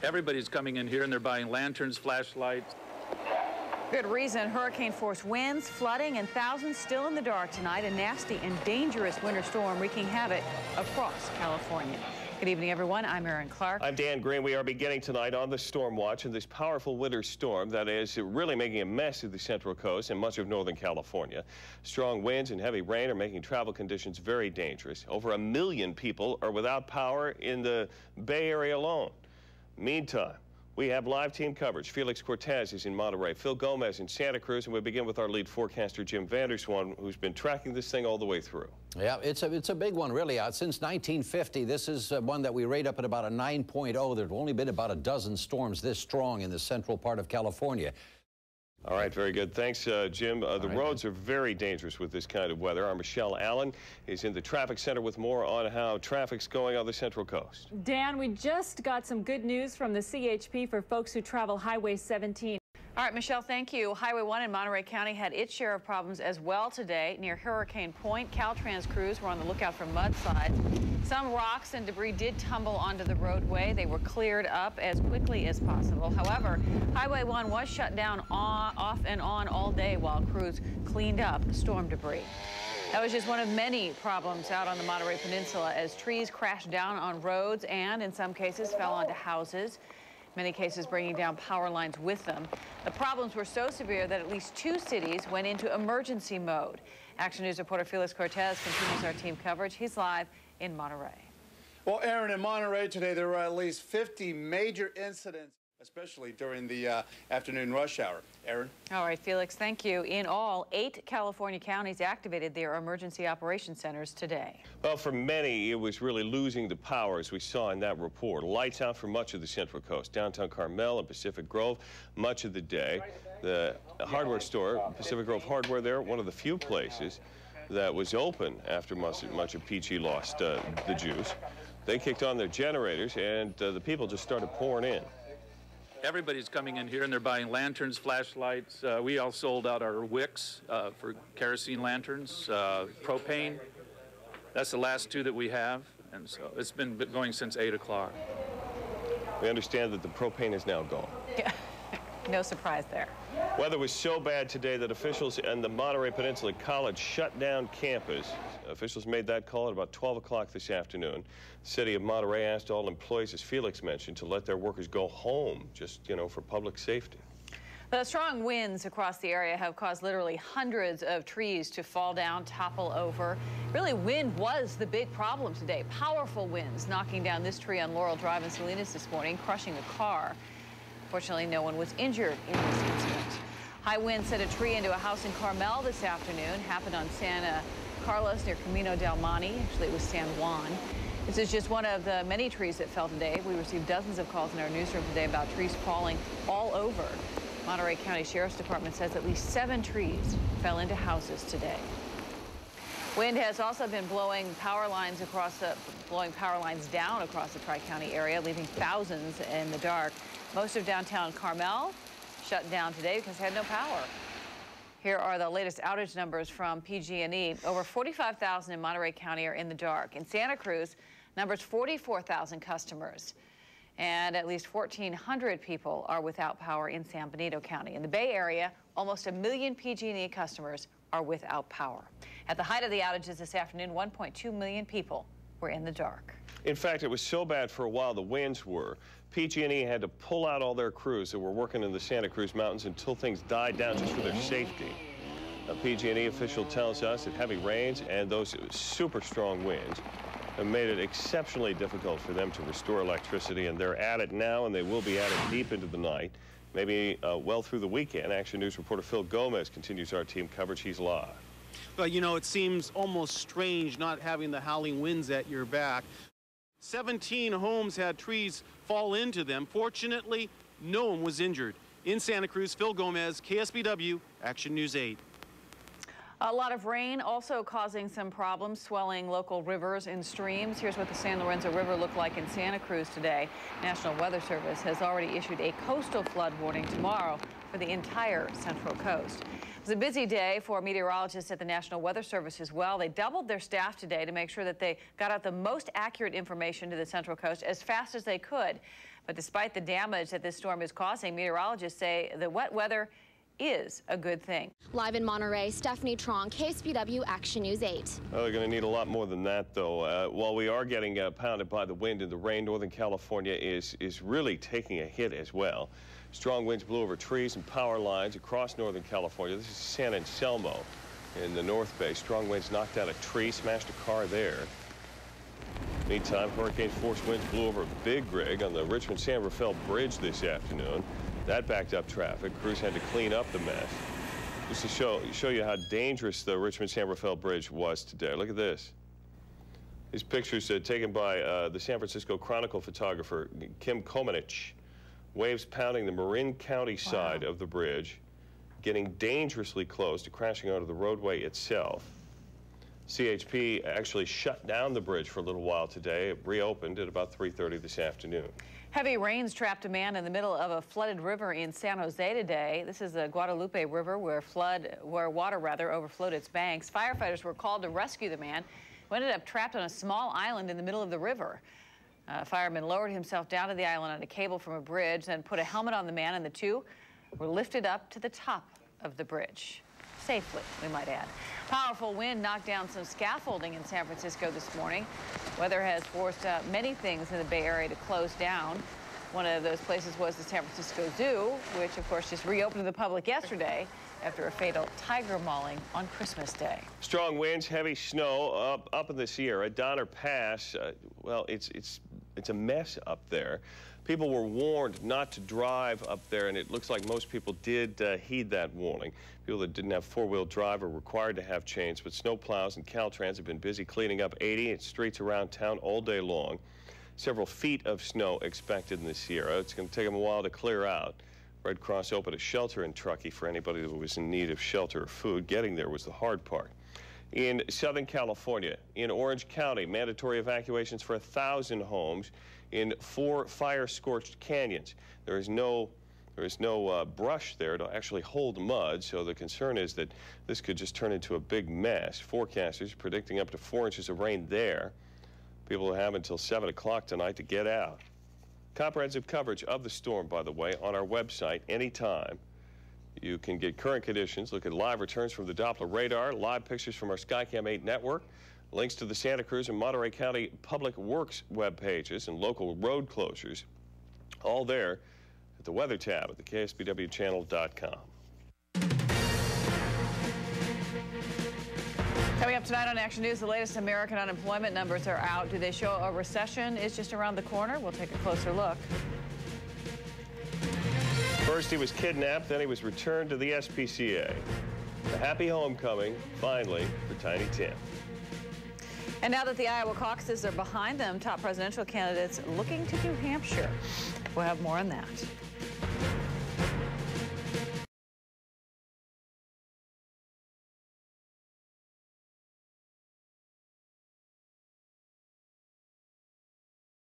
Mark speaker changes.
Speaker 1: Everybody's coming in here and they're buying lanterns, flashlights.
Speaker 2: Good reason. Hurricane-force winds, flooding, and thousands still in the dark tonight. A nasty and dangerous winter storm wreaking havoc across California. Good evening, everyone. I'm Erin Clark.
Speaker 3: I'm Dan Green. We are beginning tonight on the Storm Watch and this powerful winter storm that is really making a mess of the Central Coast and much of Northern California. Strong winds and heavy rain are making travel conditions very dangerous. Over 1 million people are without power in the Bay Area alone. Meantime, we have live team coverage. Felix Cortez is in Monterey, Phil Gomez in Santa Cruz, and we begin with our lead forecaster, Jim Vanderswan, who's been tracking this thing all the way through.
Speaker 4: Yeah, it's a big one, really. Since 1950, this is one that we rate up at about a 9.0. There's only been about a dozen storms this strong in the central part of California.
Speaker 3: All right, very good. Thanks, Jim. The roads are very dangerous with this kind of weather. Our Michelle Allen is in the traffic center with more on how traffic's going on the Central Coast.
Speaker 5: Dan, we just got some good news from the CHP for folks who travel Highway 17.
Speaker 2: All right, Michelle, thank you. Highway 1 in Monterey County had its share of problems as well today. Near Hurricane Point, Caltrans crews were on the lookout for mudslides. Some rocks and debris did tumble onto the roadway. They were cleared up as quickly as possible. However, Highway 1 was shut down off and on all day while crews cleaned up storm debris. That was just one of many problems out on the Monterey Peninsula as trees crashed down on roads and, in some cases, fell onto houses. Many cases bringing down power lines with them. The problems were so severe that at least 2 cities went into emergency mode. Action News reporter Felix Cortez continues our team coverage. He's live in Monterey.
Speaker 6: Well, Aaron, in Monterey today, there were at least 50 major incidents, especially during the afternoon rush hour. Aaron? All
Speaker 2: right, Felix, thank you. In all, 8 California counties activated their emergency operation centers today.
Speaker 3: Well, for many, it was really losing the power, as we saw in that report. Lights out for much of the Central Coast. Downtown Carmel and Pacific Grove, much of the day. The hardware store, Pacific Grove Hardware there, one of the few places that was open after much of PG lost the juice. They kicked on their generators, and the people just started pouring in.
Speaker 1: Everybody's coming in here and they're buying lanterns, flashlights. We all sold out our wicks for kerosene lanterns, propane. That's the last 2 that we have, and so it's been going since 8 o'clock.
Speaker 3: We understand that the propane is now gone.
Speaker 2: Yeah. No surprise there.
Speaker 3: Weather was so bad today that officials and the Monterey Peninsula College shut down campus. Officials made that call at about 12 o'clock this afternoon. The city of Monterey asked all employees, as Felix mentioned, to let their workers go home, just, for public safety.
Speaker 2: The strong winds across the area have caused literally hundreds of trees to fall down, topple over. Really, wind was the big problem today. Powerful winds knocking down this tree on Laurel Drive in Salinas this morning, crushing a car. Fortunately, no one was injured in this incident. High winds sent a tree into a house in Carmel this afternoon. Happened on Santa Carlos near Camino del Monte. Actually, it was San Juan. This is just one of the many trees that fell today. We received dozens of calls in our newsroom today about trees falling all over. Monterey County Sheriff's Department says at least 7 trees fell into houses today. Wind has also been blowing power lines down across the Tri-County area, leaving thousands in the dark. Most of downtown Carmel shut down today because they had no power. Here are the latest outage numbers from PG&E. Over 45,000 in Monterey County are in the dark. In Santa Cruz, numbers 44,000 customers. And at least 1,400 people are without power in San Benito County. In the Bay Area, almost 1 million PG&E customers are without power. At the height of the outages this afternoon, 1.2 million people were in the dark.
Speaker 3: In fact, it was so bad for a while, the winds were. PG&E had to pull out all their crews that were working in the Santa Cruz Mountains until things died down just for their safety. A PG&E official tells us that heavy rains and those super strong winds have made it exceptionally difficult for them to restore electricity, and they're at it now, and they will be at it deep into the night, maybe well through the weekend. Action News reporter Phil Gomez continues our team coverage. He's live.
Speaker 7: Well, it seems almost strange not having the howling winds at your back. 17 homes had trees fall into them. Fortunately, no one was injured. In Santa Cruz, Phil Gomez, KSBW, Action News 8.
Speaker 2: A lot of rain also causing some problems, swelling local rivers and streams. Here's what the San Lorenzo River looked like in Santa Cruz today. National Weather Service has already issued a coastal flood warning tomorrow for the entire Central Coast. It was a busy day for meteorologists at the National Weather Service as well. They doubled their staff today to make sure that they got out the most accurate information to the Central Coast as fast as they could. But despite the damage that this storm is causing, meteorologists say the wet weather is a good thing.
Speaker 8: Live in Monterey, Stephanie Trong, KSBW Action News 8.
Speaker 3: Well, they're going to need a lot more than that, though. While we are getting pounded by the wind and the rain, Northern California is really taking a hit as well. Strong winds blew over trees and power lines across Northern California. This is San Anselmo in the North Bay. Strong winds knocked down a tree, smashed a car there. Meantime, hurricane-force winds blew over a big rig on the Richmond-San Rafael Bridge this afternoon. That backed up traffic. Crews had to clean up the mess. Just to show you how dangerous the Richmond-San Rafael Bridge was today. Look at this. These pictures taken by the San Francisco Chronicle photographer Kim Komenich. Waves pounding the Marin County side of the bridge, getting dangerously close to crashing onto the roadway itself. CHP actually shut down the bridge for a little while today. It reopened at about 3:30 this afternoon.
Speaker 2: Heavy rains trapped a man in the middle of a flooded river in San Jose today. This is the Guadalupe River where water overflowed its banks. Firefighters were called to rescue the man, who ended up trapped on a small island in the middle of the river. A fireman lowered himself down to the island on a cable from a bridge, then put a helmet on the man, and the two were lifted up to the top of the bridge. Safely, we might add. Powerful wind knocked down some scaffolding in San Francisco this morning. Weather has forced many things in the Bay Area to close down. One of those places was the San Francisco Zoo, which of course just reopened to the public yesterday after a fatal tiger mauling on Christmas Day.
Speaker 3: Strong winds, heavy snow up in the Sierra. Donner Pass, well, it's a mess up there. People were warned not to drive up there, and it looks like most people did heed that warning. People that didn't have four-wheel drive are required to have chains, but snowplows and Caltrans have been busy cleaning up 80 streets around town all day long. Several feet of snow expected in the Sierra. It's going to take them a while to clear out. Red Cross opened a shelter in Truckee for anybody that was in need of shelter or food. Getting there was the hard part. In Southern California, in Orange County, mandatory evacuations for 1,000 homes in 4 fire-scorched canyons. There is no brush there to actually hold mud, so the concern is that this could just turn into a big mess. Forecasters predicting up to 4 inches of rain there. People will have until 7 o'clock tonight to get out. Comprehensive coverage of the storm, by the way, on our website anytime. You can get current conditions, look at live returns from the Doppler radar, live pictures from our Skycam 8 network, links to the Santa Cruz and Monterey County Public Works web pages and local road closures, all there at the weather tab at the KSBWchannel.com.
Speaker 2: Coming up tonight on Action News, the latest American unemployment numbers are out. Do they show a recession is just around the corner? We'll take a closer look.
Speaker 3: First he was kidnapped, then he was returned to the SPCA. A happy homecoming, finally, for Tiny Tim.
Speaker 2: And now that the Iowa caucuses are behind them, top presidential candidates looking to New Hampshire. We'll have more on that.